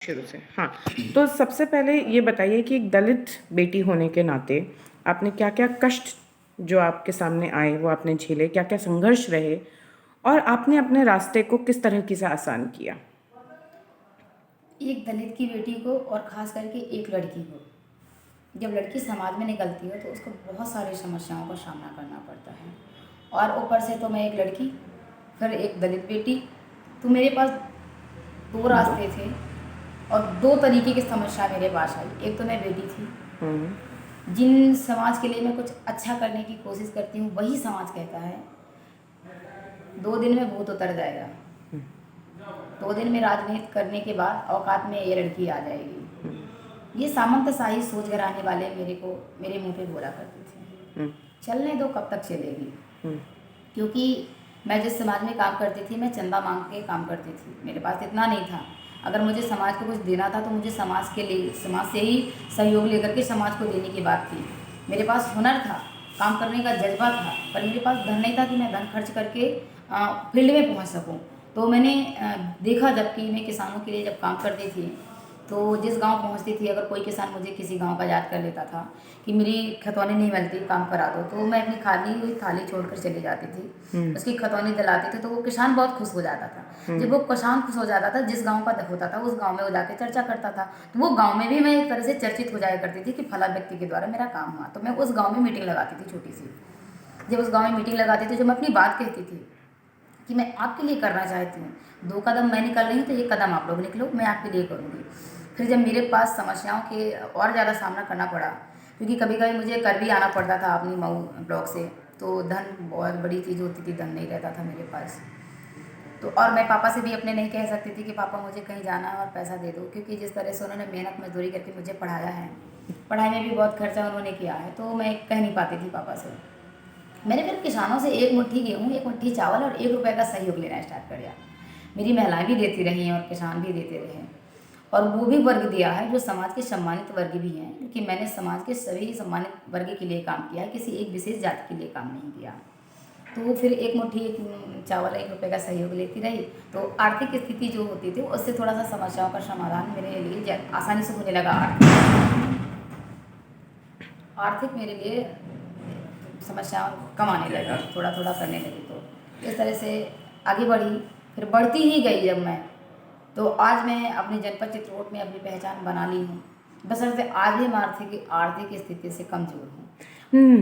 शुरू से, हाँ। तो सबसे पहले ये बताइए कि एक दलित बेटी होने के नाते आपने क्या-क्या कष्ट जो आपके सामने आए, वो आपने झेले? क्या-क्या संघर्ष रहे? और आपने अपने रास्ते को किस तरीके से आसान किया? एक दलित की बेटी को और ख़ास करके एक लड़की को, जब लड़की समाज में निकलती है तो उसको बहुत सारी समस्याओं का सामना करना पड़ता है। और ऊपर से तो मैं एक लड़की, फिर एक दलित बेटी, तो मेरे पास 2 दो रास्ते थे और 2 तरीके की समस्या मेरे पास आई। एक तो मैं बेटी थी, हुँ, जिन समाज के लिए मैं कुछ अच्छा करने की कोशिश करती हूँ, वही समाज कहता है 2 दिन में भूत उतर जाएगा। 2 दिन में राजनीति करने के बाद औकात में ये लड़की आ जाएगी। ये सामंतशाही सोच घराने वाले मेरे मुंह पे बोला करते थे। हुँ, चलने दो, कब तक चलेगी। हुँ, क्योंकि मैं जिस समाज में काम करती थी, मैं चंदा मांग के काम करती थी। मेरे पास इतना नहीं था। अगर मुझे समाज को कुछ देना था तो मुझे समाज से ही सहयोग लेकर के समाज को देने की बात थी। मेरे पास हुनर था, काम करने का जज्बा था, पर मेरे पास धन नहीं था कि मैं धन खर्च करके फील्ड में पहुंच सकूं। तो मैंने देखा, जबकि मैं किसानों के लिए जब काम करती थी, तो जिस गांव पहुंचती थी, अगर कोई किसान मुझे किसी गांव का याद कर लेता था कि मेरी खतौनी नहीं मिलती, काम करा दो, तो मैं अपनी खाली हुई थाली छोड़कर चली जाती थी। हुँ, उसकी खतौनी दिलाती थी तो वो किसान बहुत खुश हो जाता था। हुँ, जब वो किसान खुश हो जाता था, जिस गांव का होता था उस गांव में वो जाके चर्चा करता था, तो वो गांव में भी मैं एक तरह से चर्चित हो जाया करती थी कि फला व्यक्ति के द्वारा मेरा काम हुआ। तो मैं उस गांव में मीटिंग लगाती थी, छोटी सी। जब उस गांव में मीटिंग लगाती थी, जब मैं अपनी बात कहती थी कि मैं आपके लिए करना चाहती हूँ, 2 कदम मैं निकल रही हूँ तो 1 कदम आप लोग निकलो, मैं आपके लिए करूँगी। फिर जब मेरे पास समस्याओं के और ज़्यादा सामना करना पड़ा, क्योंकि कभी-कभी मुझे कर भी आना पड़ता था अपनी मऊ ब्लॉक से, तो धन बहुत बड़ी चीज़ होती थी, धन नहीं रहता था मेरे पास। तो और मैं पापा से भी अपने नहीं कह सकती थी कि पापा मुझे कहीं जाना है और पैसा दे दो, क्योंकि जिस तरह से उन्होंने मेहनत मजदूरी करके मुझे पढ़ाया है, पढ़ाई में भी बहुत खर्चा उन्होंने किया है, तो मैं कह नहीं पाती थी पापा से। मैंने फिर किसानों से 1 मुट्ठी गेहूँ, 1 मुट्ठी चावल और 1 रुपये का सहयोग लेना स्टार्ट कर दिया। मेरी महिलाएं भी देती रही हैं और किसान भी देते रहे, और वो भी वर्ग दिया है जो समाज के सम्मानित वर्ग भी हैं, क्योंकि मैंने समाज के सभी सम्मानित वर्ग के लिए काम किया है, किसी एक विशेष जाति के लिए काम नहीं किया। तो फिर 1 मुट्ठी चावल, 1 रुपये का सहयोग लेती रही, तो आर्थिक स्थिति जो होती थी उससे थोड़ा सा समस्याओं का समाधान मेरे लिए आसानी से होने लगा। आर्थिक मेरे लिए समस्या कम आने लगी, थोड़ा थोड़ा करने लगी, तो इस तरह से आगे बढ़ी। फिर बढ़ती ही गई जब मैं, तो आज मैं अपने जनपद चित्रकूट में अपनी पहचान बना ली हूँ, बशर्ते आज भी मैं आर्थिक आर्थिक स्थिति से कमज़ोर हूँ। हुँ।